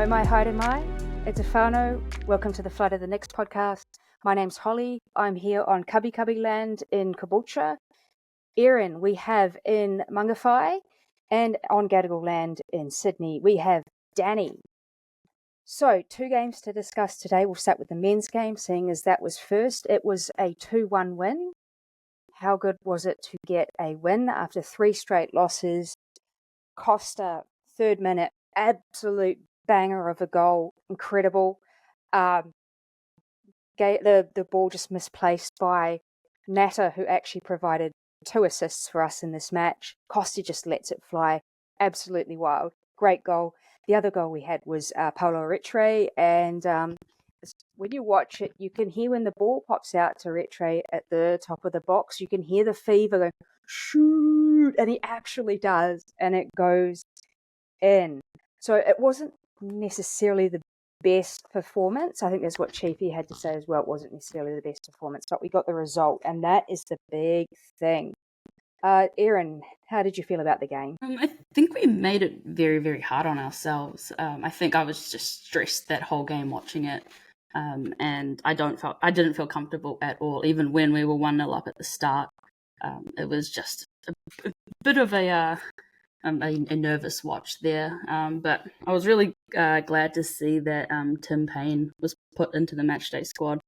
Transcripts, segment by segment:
mai haere mai, e te whānau. Welcome to the Flood of the Next podcast. My name's Holly. I'm here on Cubby Cubby land in Caboolture. Erin, we have in Mangawhai, and on Gadigal land in Sydney, we have Danny. So, 2 games to discuss today. We'll start with the men's game, seeing as that was first. It was a 2-1 win. How good was it to get a win after 3 straight losses? Costa, 3rd minute, absolute banger of a goal, incredible. The ball just misplaced by Natta, who actually provided 2 assists for us in this match. Costa just lets it fly, absolutely wild, great goal. The other goal we had was Paulo Eritrea, and when you watch it, you can hear when the ball pops out to Eritrea at the top of the box, you can hear the fever going, shoot, and he actually does, and it goes in. So it wasn't necessarily the best performance. I think that's what Chiefy had to say as well. It wasn't necessarily the best performance, but we got the result, and that is the big thing. Erin, how did you feel about the game? I think we made it very, very hard on ourselves. I think I was just stressed that whole game watching it, and I didn't feel comfortable at all, even when we were 1-0 up at the start. It was just a bit of a nervous watch there, but I was really glad to see that Tim Payne was put into the matchday squad.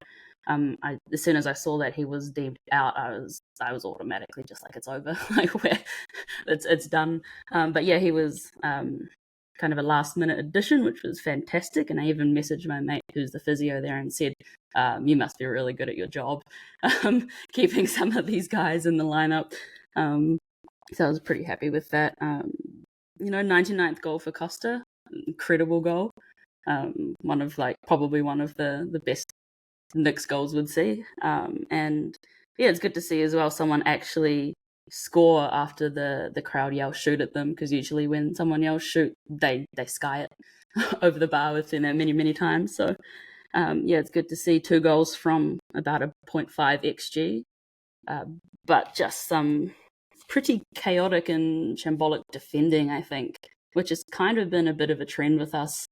As soon as I saw that he was deemed out, I was automatically just like, it's over, like it's done. But yeah, he was kind of a last minute addition, which was fantastic. And I even messaged my mate who's the physio there and said, you must be really good at your job, keeping some of these guys in the lineup. So I was pretty happy with that. 99th goal for Costa, incredible goal. Probably one of the best Nick's goals would see. And yeah, it's good to see as well someone actually score after the crowd yell shoot at them, because usually when someone yells shoot, they sky it over the bar within many, many times. So yeah, it's good to see 2 goals from about a 0.5 XG, but just some pretty chaotic and shambolic defending, I think, which has kind of been a bit of a trend with us.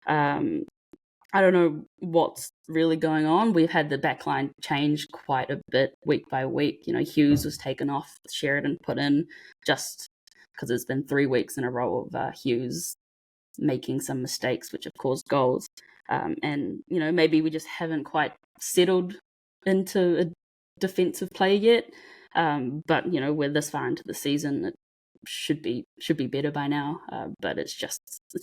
I don't know what's really going on. We've had the backline change quite a bit week by week. Hughes was taken off, Sheridan put in, just because it's been 3 weeks in a row of Hughes making some mistakes which have caused goals. And maybe we just haven't quite settled into a defensive play yet. But we're this far into the season, it should be better by now. But it's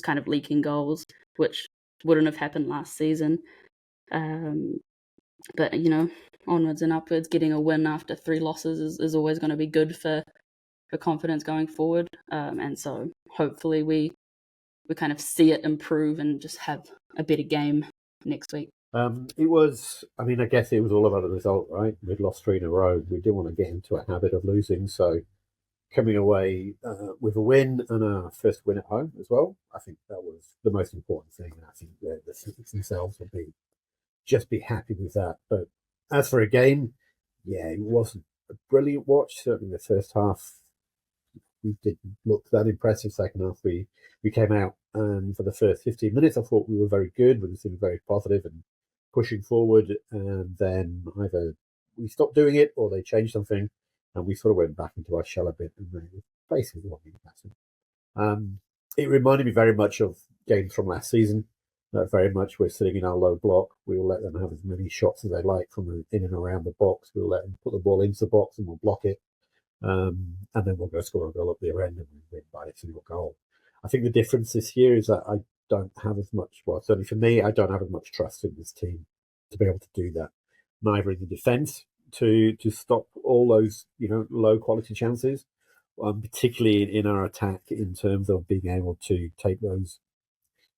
kind of leaking goals, which wouldn't have happened last season. But onwards and upwards, getting a win after 3 losses is always going to be good for confidence going forward. And so hopefully we kind of see it improve and just have a better game next week. I guess it was all about the result, right? We'd lost 3 in a row. We didn't want to get into a habit of losing, so coming away with a win and our first win at home as well, I think that was the most important thing. And I think the Celtics themselves will be happy with that. But as for a game, yeah, it wasn't a brilliant watch. Certainly the first half, we didn't look that impressive. Second half, we came out, and for the first 15 minutes, I thought we were very good. We seemed very positive and pushing forward, and then either we stopped doing it or they changed something, and we sort of went back into our shell a bit, and then basically what we passed. It reminded me very much of games from last season. Very much we're sitting in our low block. We will let them have as many shots as they like from in and around the box. We'll let them put the ball into the box and we'll block it. And then we'll go score a goal at the other end and we win by a single goal. I think the difference this year is that I don't have as much, well, certainly for me, I don't have as much trust in this team to be able to do that. Neither in the defence to stop all those, low quality chances, particularly in our attack in terms of being able to take those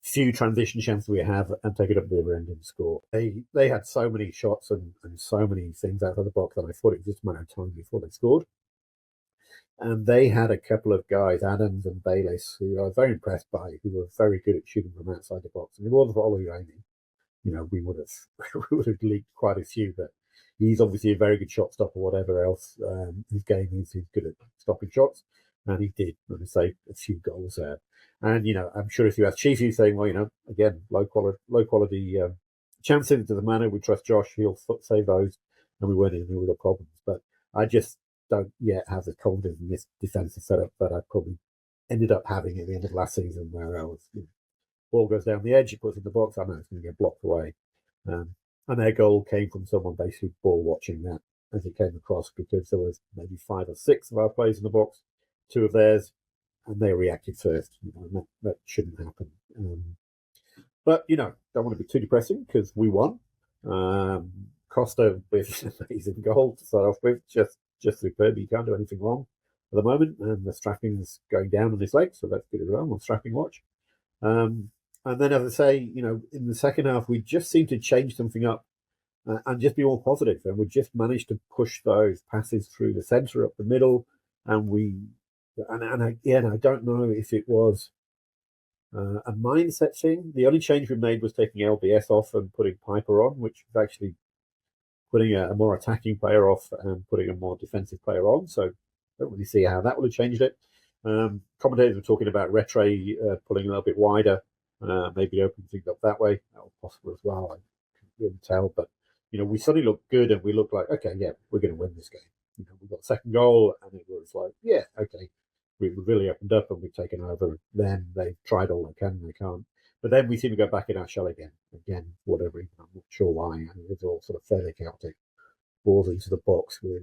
few transition chances we have and take it up the other end and score. They had so many shots and so many things out of the box that I thought it was just a matter of time before they scored. And they had a couple of guys, Adams and Bayliss, who I was very impressed by, who were very good at shooting from outside the box. And if it wasn't for Ollie Rainey, we would have leaked quite a few. But he's obviously a very good shot stopper, whatever else his game is. He's good at stopping shots, and he did, let me say, a few goals there. And I'm sure if you ask Chiefy, saying, well, again, low quality chances to the manner, we trust Josh, he'll save those, and we weren't in any real problems. But I just don't yet have the confidence in this defensive setup that I probably ended up having at the end of last season, where I was, ball goes down the edge, it puts in the box, I know it's going to get blocked away. And their goal came from someone basically ball watching that as it came across, because there was maybe 5 or 6 of our players in the box, 2 of theirs, and they reacted first. That shouldn't happen. But don't want to be too depressing, because we won. Costa with an amazing goal to start off with, just superb. You can't do anything wrong at the moment, and the strapping's going down on his leg, so that's good as well on strapping watch. And then, as I say, in the second half, we just seemed to change something up and just be more positive, and we just managed to push those passes through the centre, up the middle, and I don't know if it was a mindset thing. The only change we made was taking LBS off and putting Piper on, which was actually putting a more attacking player off and putting a more defensive player on. So I don't really see how that would have changed it. Commentators were talking about Retray pulling a little bit wider, maybe opening things up that way. That was possible as well. I couldn't really tell. But, we suddenly looked good, and we looked like, okay, yeah, we're going to win this game. We got the second goal, and it was like, yeah, okay. We really opened up, and we've taken over. Then they've tried all they can, and they can't. But then we seem to go back in our shell again, for whatever reason. I'm not sure why. I mean, it's all sort of fairly chaotic. Balls into the box. We're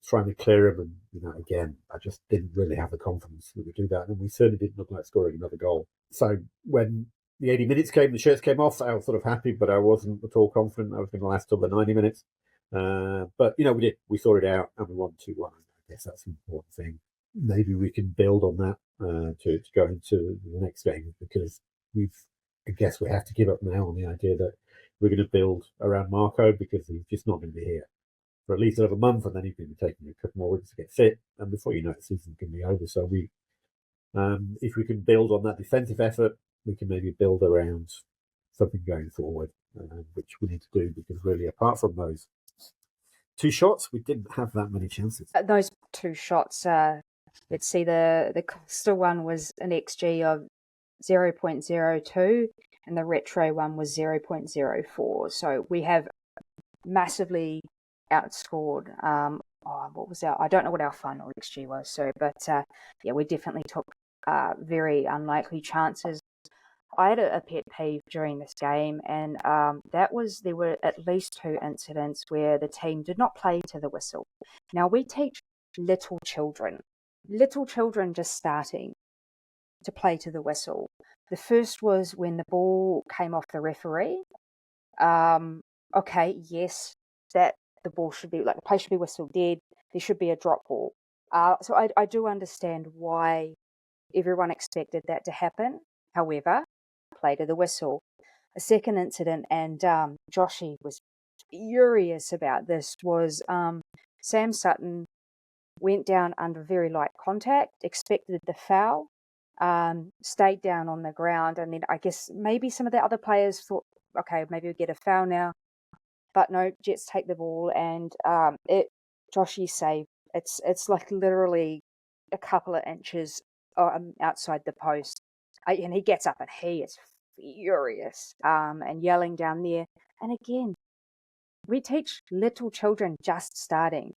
trying to clear them, and again, I just didn't really have the confidence that we do that, and we certainly didn't look like scoring another goal. So when the 80 minutes came, the shirts came off, I was sort of happy, but I wasn't at all confident I was going to last till the 90 minutes. But we sorted it out, and we won 2-1. I guess that's an important thing. Maybe we can build on that to go into the next game, because I guess we have to give up now on the idea that we're going to build around Marco, because he's just not going to be here for at least another month, and then he's going to be taking a couple more weeks to get fit, and before you know it, the season's going to be over. So if we can build on that defensive effort, we can maybe build around something going forward, which we need to do, because really, apart from those 2 shots, we didn't have that many chances. Those 2 shots, let's see, the Costa one was an XG of 0.02, and the Retro one was 0.04. So we have massively outscored. What was I don't know what our final XG was. So, but we definitely took very unlikely chances. I had a pet peeve during this game, and there were at least 2 incidents where the team did not play to the whistle. Now, we teach little children just starting to play to the whistle. The first was when the ball came off the referee. Okay, yes, that the ball should be, like, the play should be whistled dead. There should be a drop ball. So I do understand why everyone expected that to happen. However, play to the whistle. A second incident, and Joshy was furious about this, was Sam Sutton went down under very light contact, expected the foul, stayed down on the ground, and then I guess maybe some of the other players thought, okay, maybe we'll get a foul now. But no, Jets take the ball, and Joshy saved. It's like literally a couple of inches outside the post. And he gets up and he is furious and yelling down there. And again, we teach little children just starting,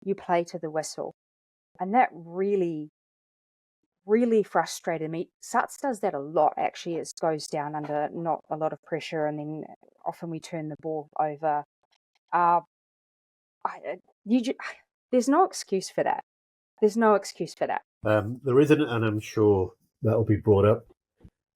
you play to the whistle. And that really, really frustrated me. Suts does that a lot, actually. It goes down under not a lot of pressure, and then often we turn the ball over. There's no excuse for that. There's no excuse for that. There isn't, and I'm sure that'll be brought up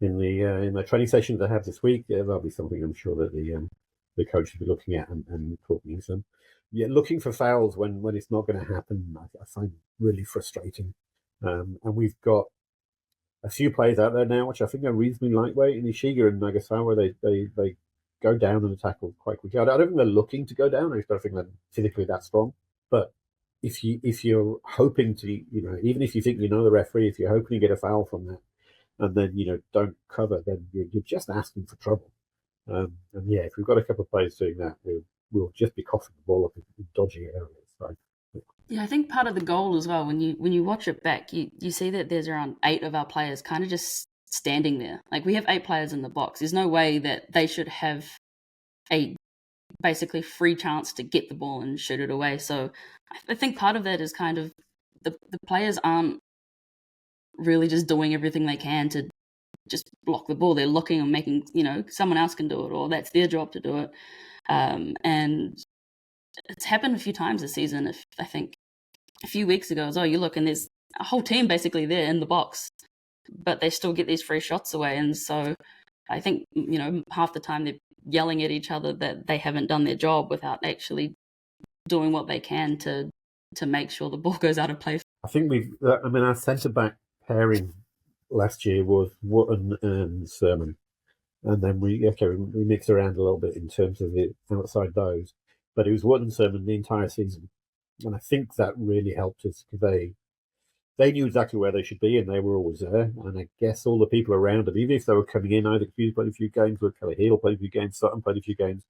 in the training sessions I have this week. That'll be something I'm sure that the coach will be looking at and talking to them. Yeah, looking for fouls when it's not going to happen, I find really frustrating. And we've got a few players out there now which I think are reasonably lightweight. In Ishiga and Nagasawa, they go down and tackle quite quickly. I don't think they're looking to go down. I just don't think they're physically that strong. But if you're hoping to, even if you think the referee, if you're hoping to get a foul from that, and then don't cover, then you're just asking for trouble. And yeah, if we've got a couple of players doing that, we'll just be coughing the ball up in dodgy areas. So Yeah, I think part of the goal as well, when you watch it back, you see that there's around 8 of our players kind of just standing there. Like, we have 8 players in the box. There's no way that they should have a basically free chance to get the ball and shoot it away. So I think part of that is kind of the players aren't really just doing everything they can to just block the ball. They're looking and making, someone else can do it, or that's their job to do it. And it's happened a few times this season. I think a few weeks ago, you look and there's a whole team basically there in the box, but they still get these free shots away. And so I think, half the time they're yelling at each other that they haven't done their job without actually doing what they can to make sure the ball goes out of play. I think our centre-back pairing last year was Wootton and Sermon. And then we mixed around a little bit in terms of the outside those. But it was Wootton and Sermon the entire season. And I think that really helped us because they knew exactly where they should be and they were always there. And I guess all the people around them, even if they were coming in, either played a few games with Kelly Hill, played a few games, Sutton played a few games.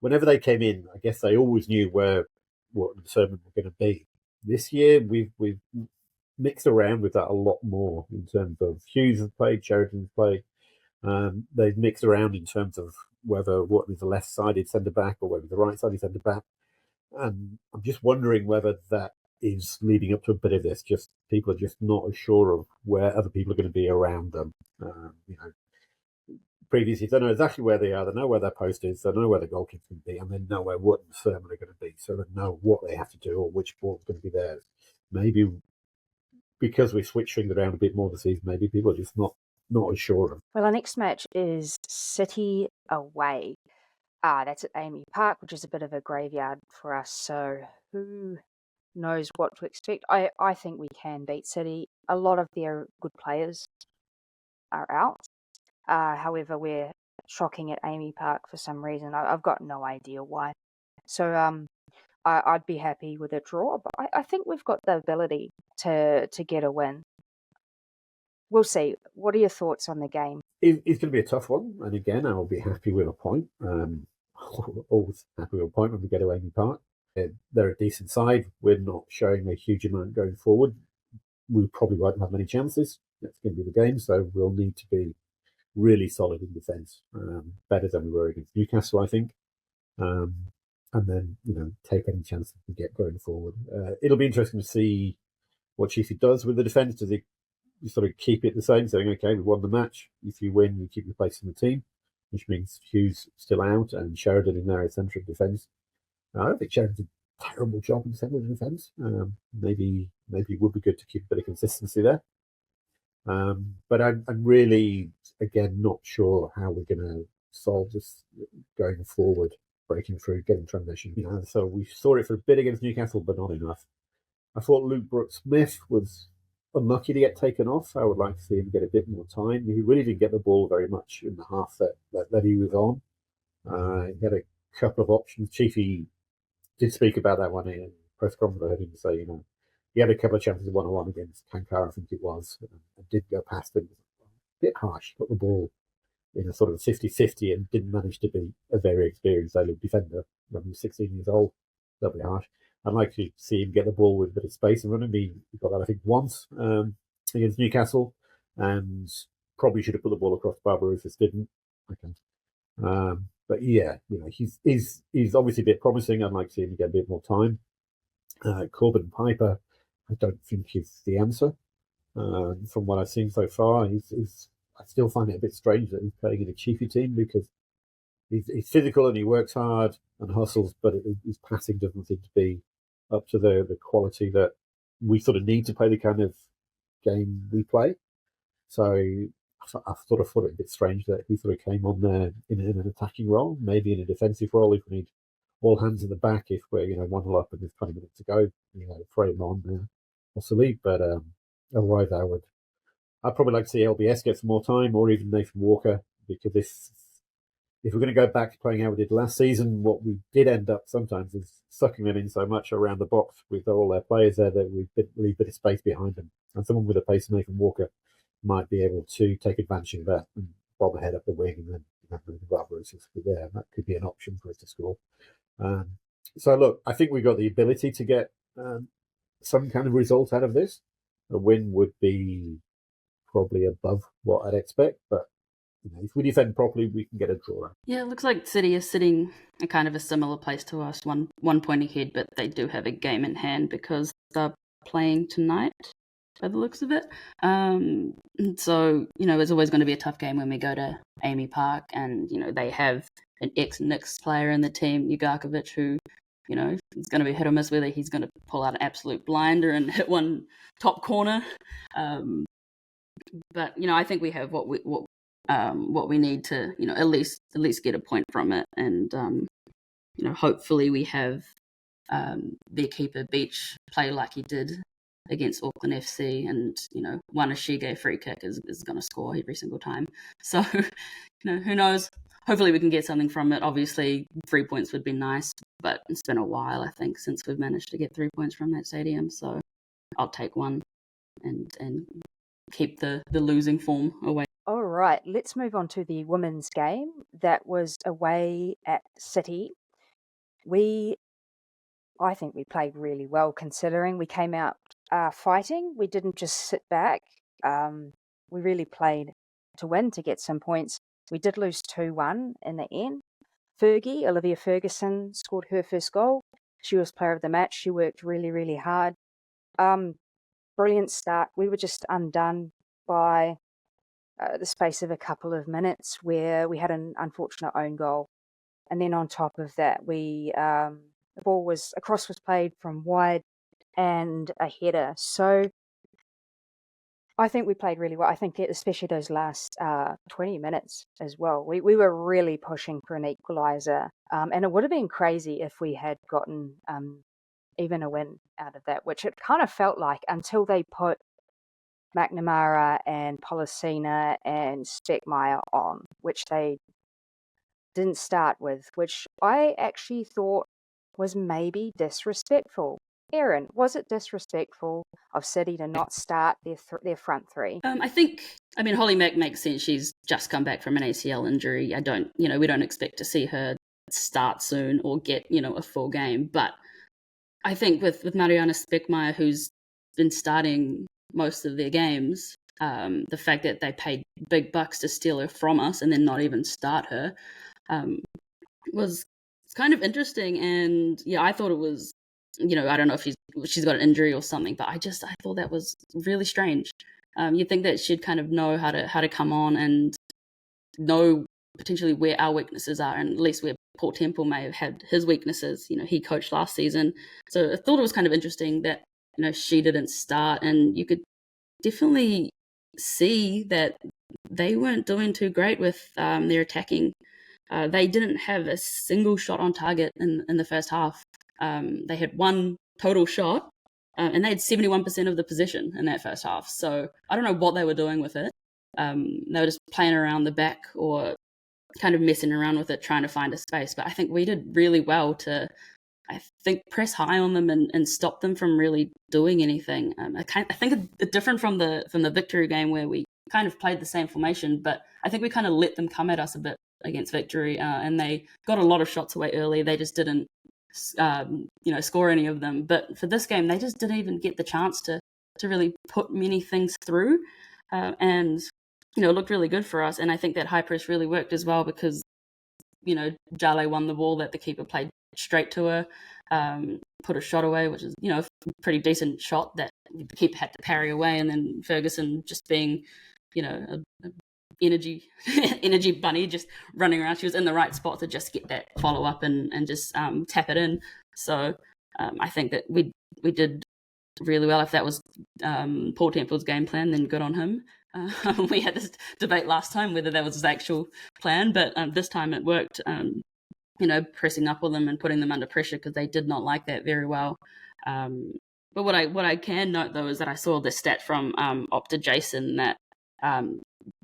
Whenever they came in, I guess they always knew where Wootton and Sermon were going to be. This year, we've mixed around with that a lot more in terms of Hughes has played, Sheridan's played. They've mixed around in terms of whether Wootton is a left-sided centre-back or whether the right-sided centre-back. And I'm just wondering whether that is leading up to a bit of this. Just people are just not as sure of where other people are going to be around them. Previously, they know exactly where they are. They know where their post is. They know where the goalkeeper's going to be, and they know where Wootton and Sermon are going to be. So they know what they have to do or which ball's going to be theirs. Maybe because we switched things around a bit more this season, maybe people are just not as sure of. Well, our next match is City away. That's at Amy Park, which is a bit of a graveyard for us. So who knows what to expect? I think we can beat City. A lot of their good players are out. However, we're shocking at Amy Park for some reason. I've got no idea why. So I'd be happy with a draw, but I think we've got the ability to get a win. We'll see. What are your thoughts on the game? It's going to be a tough one, and again, I'll be happy with a point. Always happy with a point when we get to Amy Park. They're a decent side. We're not showing a huge amount going forward. We probably won't have many chances. That's going to be the game, so we'll need to be really solid in defence, better than we were against Newcastle, I think. And then, take any chances we get going forward. It'll be interesting to see what Chiefy does with the defence. Does he sort of keep it the same, saying, okay, we won the match. If you win, you keep your place in the team, which means Hughes still out and Sheridan in there as centre of defence. I don't think Sheridan's a terrible job in centre of defence. Maybe it would be good to keep a bit of consistency there. But I'm really, again, not sure how we're going to solve this going forward, breaking through, getting transition. So we saw it for a bit against Newcastle, but not enough. I thought Luke Brooks-Smith was unlucky to get taken off. I would like to see him get a bit more time. He really didn't get the ball very much in the half that he was on. He had a couple of options. Chiefy did speak about that one in press conference. I heard him say, he had a couple of chances one-on-one against Kankar, I think it was, and did go past him. A bit harsh, put the ball in a sort of 50-50 and didn't manage to be a very experienced A-League defender when he was 16 years old. That'd be harsh. I'd like to see him get the ball with a bit of space in front of him. He got that, I think, once against Newcastle, and probably should have put the ball across Barbarouses, didn't. Okay. But yeah, he's obviously a bit promising. I'd like to see him get a bit more time. Corbin Piper, I don't think he's the answer. From what I've seen so far, I still find it a bit strange that he's playing in a Chiefy team because he's physical and he works hard and hustles, but his passing doesn't seem to be up to the quality that we sort of need to play the kind of game we play. So I sort of thought it a bit strange that he sort of came on there in an attacking role, maybe in a defensive role if we need all hands in the back, if we're 1-0 up and there's 20 minutes to go, throw him on there possibly. But otherwise, I'd probably like to see LBS get some more time, or even Nathan Walker, because if we're going to go back to playing how we did last season, what we did end up sometimes is sucking them in so much around the box with all their players there that we leave a bit of space behind them. And someone with a pace of Nathan Walker might be able to take advantage of that and bob ahead up the wing and then the Barbarouses be there. That could be an option for us to score. So look, I think we've got the ability to get some kind of result out of this. A win would be probably above what I'd expect, but if we defend properly, we can get a draw. Yeah, it looks like City is sitting in kind of a similar place to us, one point ahead, but they do have a game in hand because they're playing tonight, by the looks of it. So, it's always going to be a tough game when we go to Amy Park, and, they have an ex-Knicks player in the team, Ugarkovic, who, is going to be hit or miss whether he's going to pull out an absolute blinder and hit one top corner. But, I think we have what we need to, at least get a point from it. And, hopefully we have their keeper Beach play like he did against Auckland FC, and, one Ashige free kick is going to score every single time. So, who knows? Hopefully we can get something from it. Obviously 3 points would be nice, but it's been a while, I think, since we've managed to get 3 points from that stadium. So I'll take one and keep the losing form away. All right, let's move on to the women's game that was away at City. I think we played really well considering we came out fighting. We didn't just sit back. We really played to win, to get some points. We did lose 2-1 in the end. Olivia Ferguson, scored her first goal. She was player of the match. She worked really, really hard. Brilliant start. We were just undone by the space of a couple of minutes where we had an unfortunate own goal. And then on top of that, the ball was played from wide and a header. So I think we played really well. I think especially those last 20 minutes as well. We were really pushing for an equaliser. And it would have been crazy if we had gotten even a win out of that, which it kind of felt like until they put McNamara and Policina and Speckmeyer on, which they didn't start with, which I actually thought was maybe disrespectful. Erin, was it disrespectful of City to not start their front three? I think, Holly Mack makes sense. She's just come back from an ACL injury. We don't expect to see her start soon or get, a full game. But I think with Mariana Speckmeyer, who's been starting most of their games, the fact that they paid big bucks to steal her from us and then not even start her was kind of interesting. And yeah, I thought it was, I don't know if she's got an injury or something, but I thought that was really strange. You'd think that she'd kind of know how to come on and know potentially where our weaknesses are, and at least where Paul Temple may have had his weaknesses. He coached last season, so I thought it was kind of interesting that she didn't start, and you could definitely see that they weren't doing too great with their attacking. They didn't have a single shot on target in the first half. They had one total shot, and they had 71% of the possession in that first half. So I don't know what they were doing with it. They were just playing around the back or kind of messing around with it, trying to find a space. But I think we did really well to, press high on them and stop them from really doing anything. I think it's different from the Victory game where we kind of played the same formation, but I think we kind of let them come at us a bit against Victory, and they got a lot of shots away early. They just didn't score any of them. But for this game, they just didn't even get the chance to really put many things through, and it looked really good for us. And I think that high press really worked as well because Jale won the ball that the keeper played straight to her, put a shot away, which is a pretty decent shot that the keeper had to parry away, and then Ferguson just being a energy bunny, just running around. She was in the right spot to just get that follow up and just tap it in. So I think that we did really well. If that was Paul Temple's game plan, then good on him. We had this debate last time whether that was his actual plan, but this time it worked. Pressing up on them and putting them under pressure because they did not like that very well. But what I can note though is that I saw the stat from Opta Jason that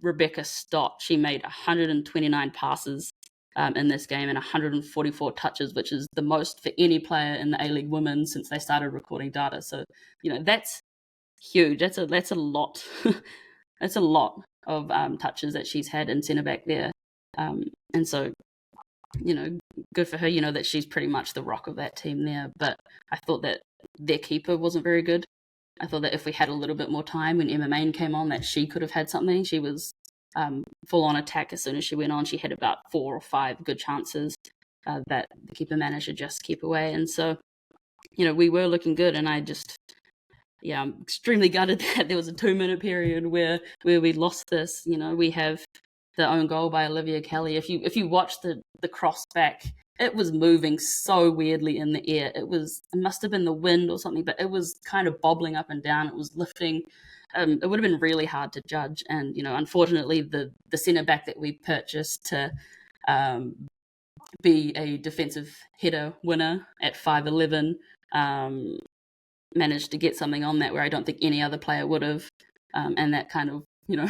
Rebecca Stott, she made 129 passes in this game and 144 touches, which is the most for any player in the A-League women since they started recording data. So that's huge. That's a lot. That's a lot of touches that she's had in centre back there, and so good for her. That she's pretty much the rock of that team there. But I thought that their keeper wasn't very good. I thought that if we had a little bit more time when Emma Main came on, that she could have had something. She was full on attack as soon as she went on. She had about 4 or 5 good chances that the keeper managed to just keep away. And so, we were looking good, and I'm extremely gutted that there was a 2-minute period where we lost this. We have the own goal by Olivia Kelly. If you watch the cross back, it was moving so weirdly in the air. It must have been the wind or something, but it was kind of bobbling up and down. It was lifting. It would have been really hard to judge. And, unfortunately, the centre back that we purchased to be a defensive header winner at 5'11", managed to get something on that where I don't think any other player would have. And that kind of,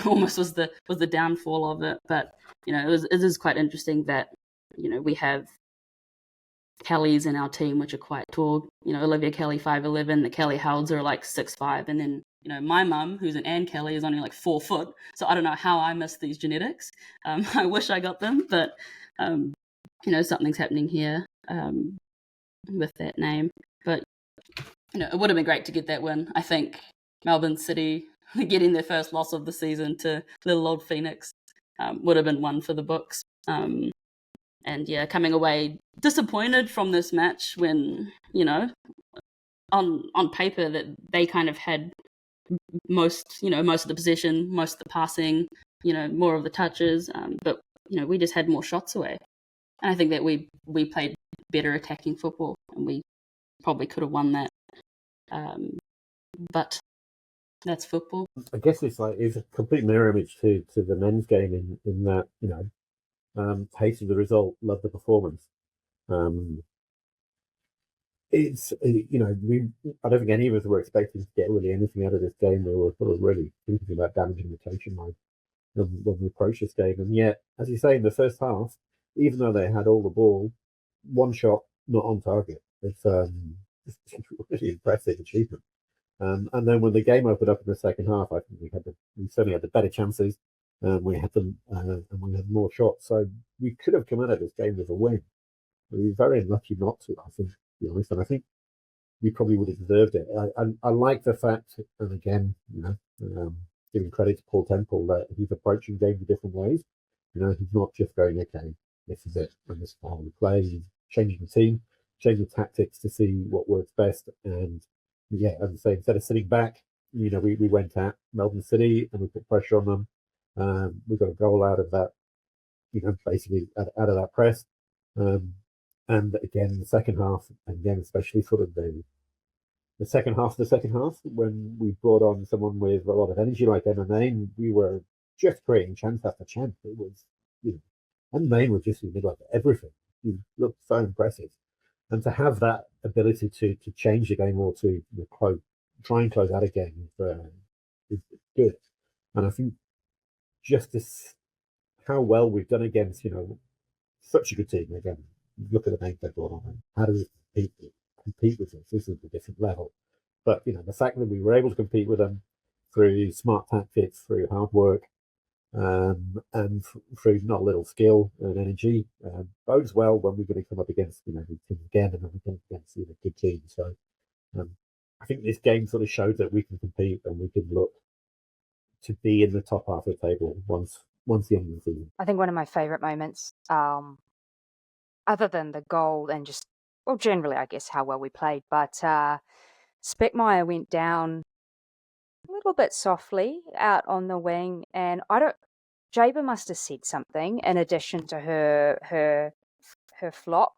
almost was the downfall of it. But, it is quite interesting that, we have Kellys in our team, which are quite tall. Olivia Kelly, 5'11", the Kelly Howells are like 6'5", and then my mum, who's an Anne Kelly, is only like 4 foot. So I don't know how I missed these genetics. I wish I got them, but something's happening here with that name. But it would have been great to get that win. I think Melbourne City getting their first loss of the season to little old Phoenix would have been one for the books. And coming away disappointed from this match when, on paper that they kind of had most of the possession, most of the passing, more of the touches, but we just had more shots away. And I think that we played better attacking football, and we probably could have won that. But that's football. I guess it's a complete mirror image to the men's game in that, hated the result, loved the performance. It's I don't think any of us were expecting to get really anything out of this game. We were sort of really thinking about damaging the tension line when we approached this game, and yet, as you say, in the first half, even though they had all the ball, one shot not on target. It's a really impressive achievement. And then when the game opened up in the second half, I think we certainly had the better chances. We had them, and we had more shots, so we could have come out of this game with a win. We were very unlucky not to, I think, to be honest, and I think we probably would have deserved it. I like the fact, and again, giving credit to Paul Temple, that he's approaching games in different ways. He's not just going, okay, this is it, and this is how we play. He's changing the team, changing tactics to see what works best, and as I say, instead of sitting back, we went at Melbourne City and we put pressure on them. We got a goal out of that, basically out of that press. And again, the second half, again, especially sort of the second half when we brought on someone with a lot of energy like Emma Main, we were just creating chance after chance. It was, Emma Main was just in the middle of everything. He looked so impressive. And to have that ability to change the game or to try and close out a game is good. And I think just how well we've done against, such a good team. Again, look at the names they've brought on. How do we compete with this? This is a different level. But, the fact that we were able to compete with them through smart tactics, through hard work, and through not a little skill and energy, bodes well when we're going to come up against the teams again, and then we come against good teams. So I think this game sort of showed that we can compete and we can look to be in the top half of the table once the end of the season. I think one of my favourite moments, other than the goal and just, well, generally, I guess, how well we played, but Speckmeyer went down a little bit softly out on the wing, and Jaber must have said something in addition to her flop,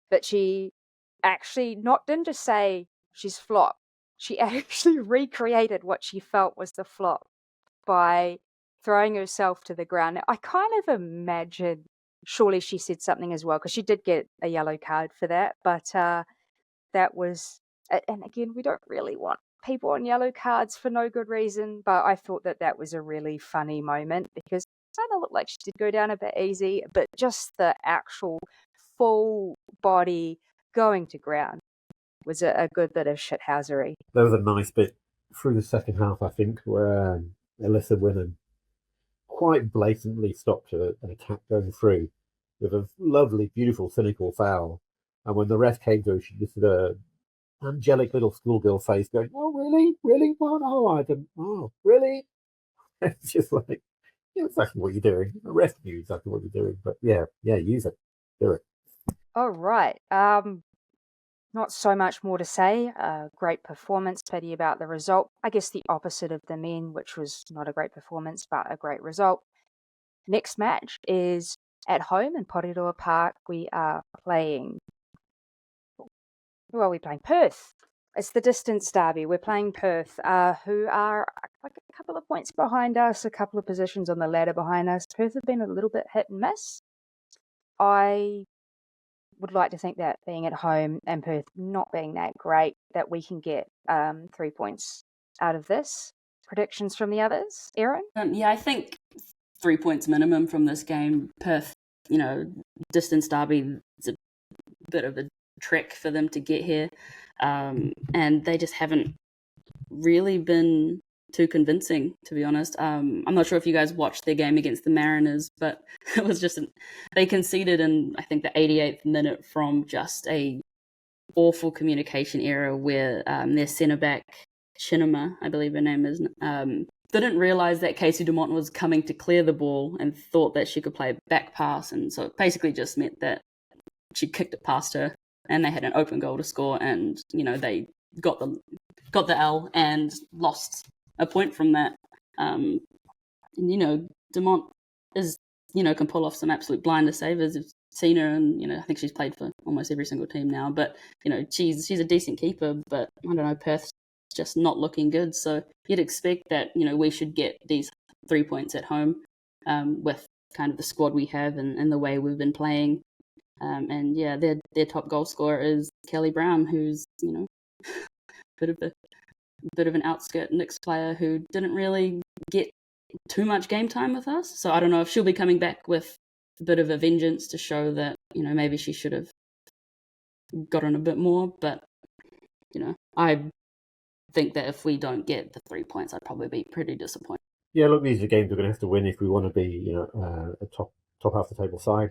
but she actually didn't just say she's flop. She actually recreated what she felt was the flop by throwing herself to the ground. Now, I kind of imagine surely she said something as well, because she did get a yellow card for that, but that was, and again, we don't really want people on yellow cards for no good reason, but I thought that was a really funny moment, because it kind of looked like she did go down a bit easy, but just the actual full body going to ground was a good bit of shithousery. There was a nice bit through the second half, I think, where Alyssa Winnan quite blatantly stopped an attack going through with a lovely, beautiful, cynical foul. And when the ref came through, she just did a angelic little schoolgirl face going, "Oh, really? Really? What? Oh, I didn't. Oh, really?" It's just like, exactly what you're doing. The rest of you exactly what you're doing. But yeah, use it. Do it. All right. Not so much more to say. Great performance, pity about the result. I guess the opposite of the men, which was not a great performance, but a great result. Next match is at home in Porirua Park. We are playing. Who are we playing? Perth. It's the distance derby. We're playing Perth, who are like a couple of points behind us, a couple of positions on the ladder behind us. Perth have been a little bit hit and miss. I would like to think that being at home and Perth not being that great, that we can get 3 points out of this. Predictions from the others, Erin? Yeah, I think 3 points minimum from this game. Perth, distance derby, it's a bit of a trek for them to get here, and they just haven't really been too convincing, to be honest. I'm not sure if you guys watched their game against the Mariners, but it was just they conceded in, I think, the 88th minute from just a awful communication error where their centre back Chinema, I believe her name is, didn't realise that Casey Dumont was coming to clear the ball and thought that she could play a back pass, and so it basically just meant that she kicked it past her and they had an open goal to score, and they got the L and lost a point from that. Dumont is can pull off some absolute blinder savers. I've seen her, and I think she's played for almost every single team now. But she's a decent keeper. But I don't know, Perth's just not looking good. So you'd expect that we should get these 3 points at home with kind of the squad we have and the way we've been playing. And yeah, their top goal scorer is Kelly Brown, who's bit of an outskirt Knicks player who didn't really get too much game time with us. So I don't know if she'll be coming back with a bit of a vengeance to show that maybe she should have gotten a bit more. But I think that if we don't get the 3 points, I'd probably be pretty disappointed. Yeah, look, these are games we're going to have to win if we want to be a top half the table side.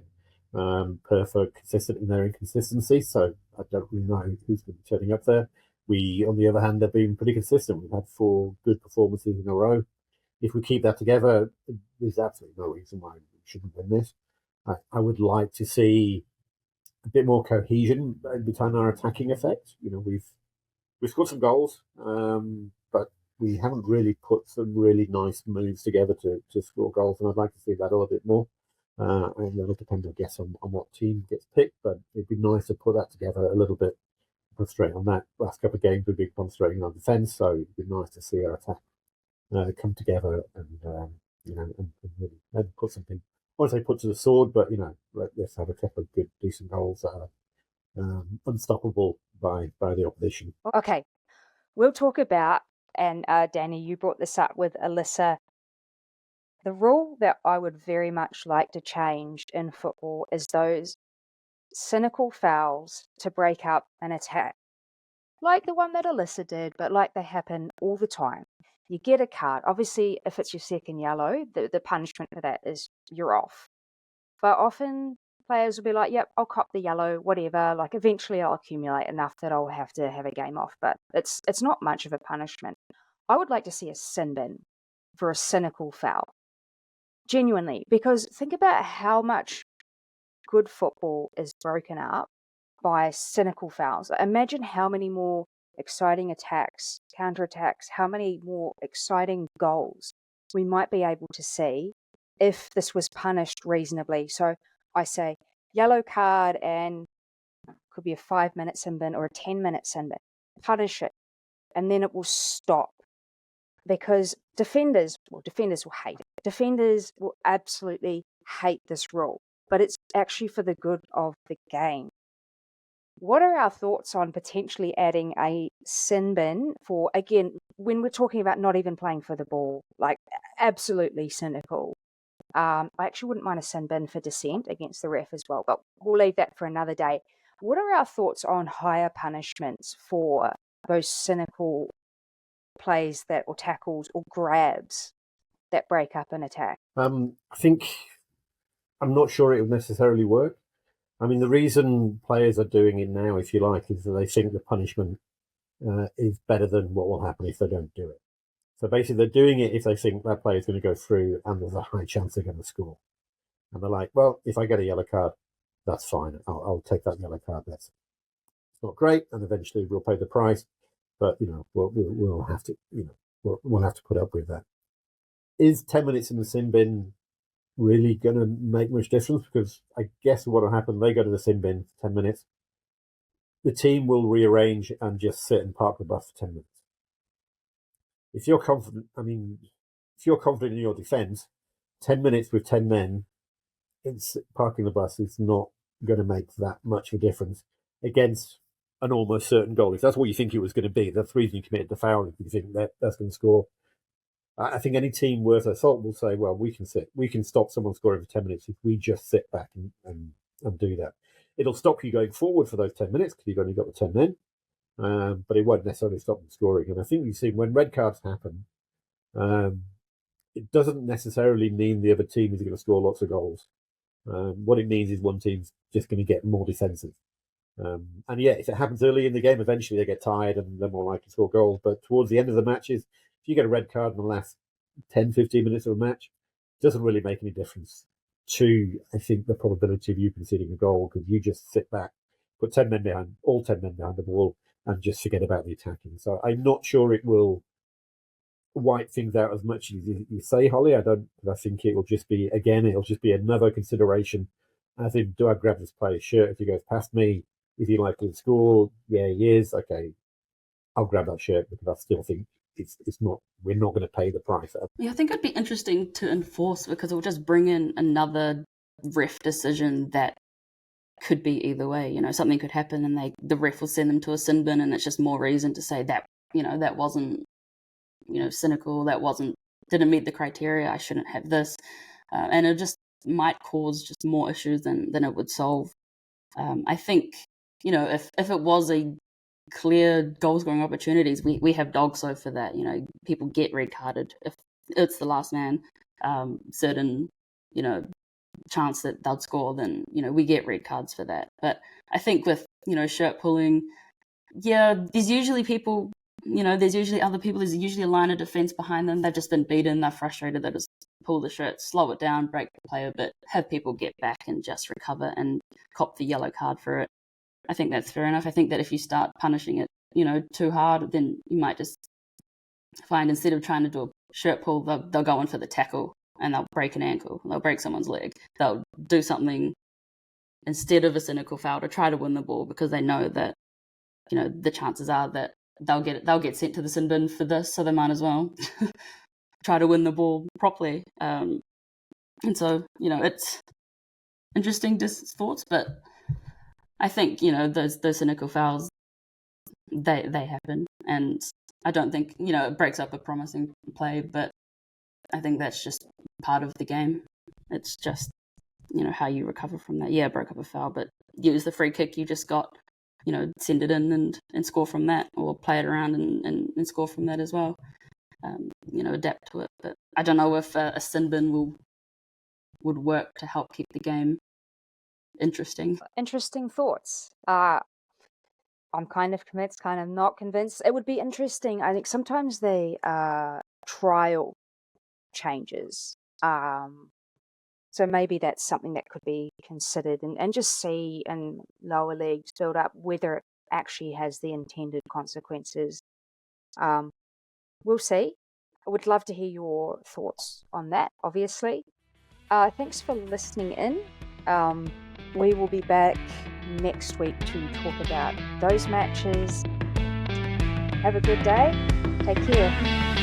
Perth are consistent in their inconsistency, so I don't really know who's going to be turning up there. We, on the other hand, have been pretty consistent. We've had 4 good performances in a row. If we keep that together, there's absolutely no reason why we shouldn't win this. I would like to see a bit more cohesion between our attacking effect. We've scored some goals, but we haven't really put some really nice moves together to score goals, and I'd like to see that a little bit more. And that'll depend, I guess, on what team gets picked, but it'd be nice to put that together a little bit. Concentrating on that. Last couple of games we've been concentrating on defence, so it'd be nice to see our attack come together and really put something. I won't say put to the sword, but let's have a couple of good, decent goals that are unstoppable by the opposition. Okay, we'll talk about, and Danny, you brought this up with Alyssa. The rule that I would very much like to change in football is those cynical fouls to break up an attack. Like the one that Alyssa did, but like they happen all the time. You get a card. Obviously, if it's your second yellow, the punishment for that is you're off. But often players will be like, yep, I'll cop the yellow, whatever. Like eventually I'll accumulate enough that I'll have to have a game off. But it's not much of a punishment. I would like to see a sin bin for a cynical foul. Genuinely. Because think about how much good football is broken up by cynical fouls. Imagine how many more exciting attacks, counter-attacks, how many more exciting goals we might be able to see if this was punished reasonably. So I say yellow card, and could be a 5-minute sin bin or a 10-minute sin bin. Punish it, and then it will stop. Because defenders will hate it. Defenders will absolutely hate this rule. But it's actually for the good of the game. What are our thoughts on potentially adding a sin bin for, again, when we're talking about not even playing for the ball, like absolutely cynical? I actually wouldn't mind a sin bin for dissent against the ref as well, but we'll leave that for another day. What are our thoughts on higher punishments for those cynical plays that, or tackles or grabs that break up an attack? I think I'm not sure it would necessarily work. I mean, the reason players are doing it now, if you like, is that they think the punishment is better than what will happen if they don't do it. So basically, they're doing it if they think that player is going to go through and there's a high chance they're going to score. And they're like, well, if I get a yellow card, that's fine. I'll take that yellow card. It's not great, and eventually we'll pay the price. But we'll have to we'll have to put up with that. Is 10 minutes in the sin bin really going to make much difference? Because I guess what will happen, they go to the sin bin for 10 minutes. The team will rearrange and just sit and park the bus for 10 minutes. If you're confident, if you're confident in your defence, 10 minutes with 10 men, it's parking the bus is not going to make that much of a difference against an almost certain goal. If that's what you think it was going to be, that's the reason you committed the foul. If you think that's going to score, I think any team worth a thought will say, well, we can stop someone scoring for 10 minutes if we just sit back and do that. It'll stop you going forward for those 10 minutes because you've only got the 10 men, but it won't necessarily stop them scoring. And I think you've seen when red cards happen, it doesn't necessarily mean the other team is going to score lots of goals. What it means is one team's just going to get more defensive. And yeah, if it happens early in the game, eventually they get tired and they're more likely to score goals. But towards the end of the matches, if you get a red card in the last 10, 15 minutes of a match, it doesn't really make any difference to, I think, the probability of you conceding a goal because you just sit back, put all 10 men behind the ball and just forget about the attacking. So I'm not sure it will wipe things out as much as you say, Holly. I think it'll just be another consideration. I think, do I grab this player's shirt if he goes past me? Is he likely to score? Yeah, he is. Okay, I'll grab that shirt because I still think we're not going to pay the price. Yeah, I think it'd be interesting to enforce because it will just bring in another ref decision that could be either way. Something could happen and the ref will send them to a sin bin, and it's just more reason to say that that wasn't cynical, didn't meet the criteria, I shouldn't have this, and it just might cause just more issues than it would solve. I think if it was a clear goal scoring opportunities, we have dogso for that. People get red carded if it's the last man, certain chance that they'll score, then we get red cards for that. But I think with shirt pulling, there's usually people, there's usually other people, there's usually a line of defense behind them, they've just been beaten, they're frustrated, they just pull the shirt, slow it down, break the play a bit, have people get back and just recover and cop the yellow card for it. I think that's fair enough. I think that if you start punishing it too hard, then you might just find instead of trying to do a shirt pull, they'll go in for the tackle and they'll break an ankle, they'll break someone's leg, they'll do something instead of a cynical foul to try to win the ball because they know that the chances are that they'll get sent to the sin bin for this, so they might as well try to win the ball properly. And so it's interesting thoughts, but I think those cynical fouls they happen, and I don't think it breaks up a promising play, but I think that's just part of the game. It's just how you recover from that. Yeah, broke up a foul, but use the free kick you just got, send it in and score from that, or play it around and score from that as well. Adapt to it. But I don't know if a sin bin would work to help keep the game interesting. Interesting thoughts. I'm kind of convinced, kind of not convinced. It would be interesting. I think sometimes they trial changes. So maybe that's something that could be considered and just see in lower leagues build up whether it actually has the intended consequences. We'll see. I would love to hear your thoughts on that, obviously. Thanks for listening in. We will be back next week to talk about those matches. Have a good day. Take care.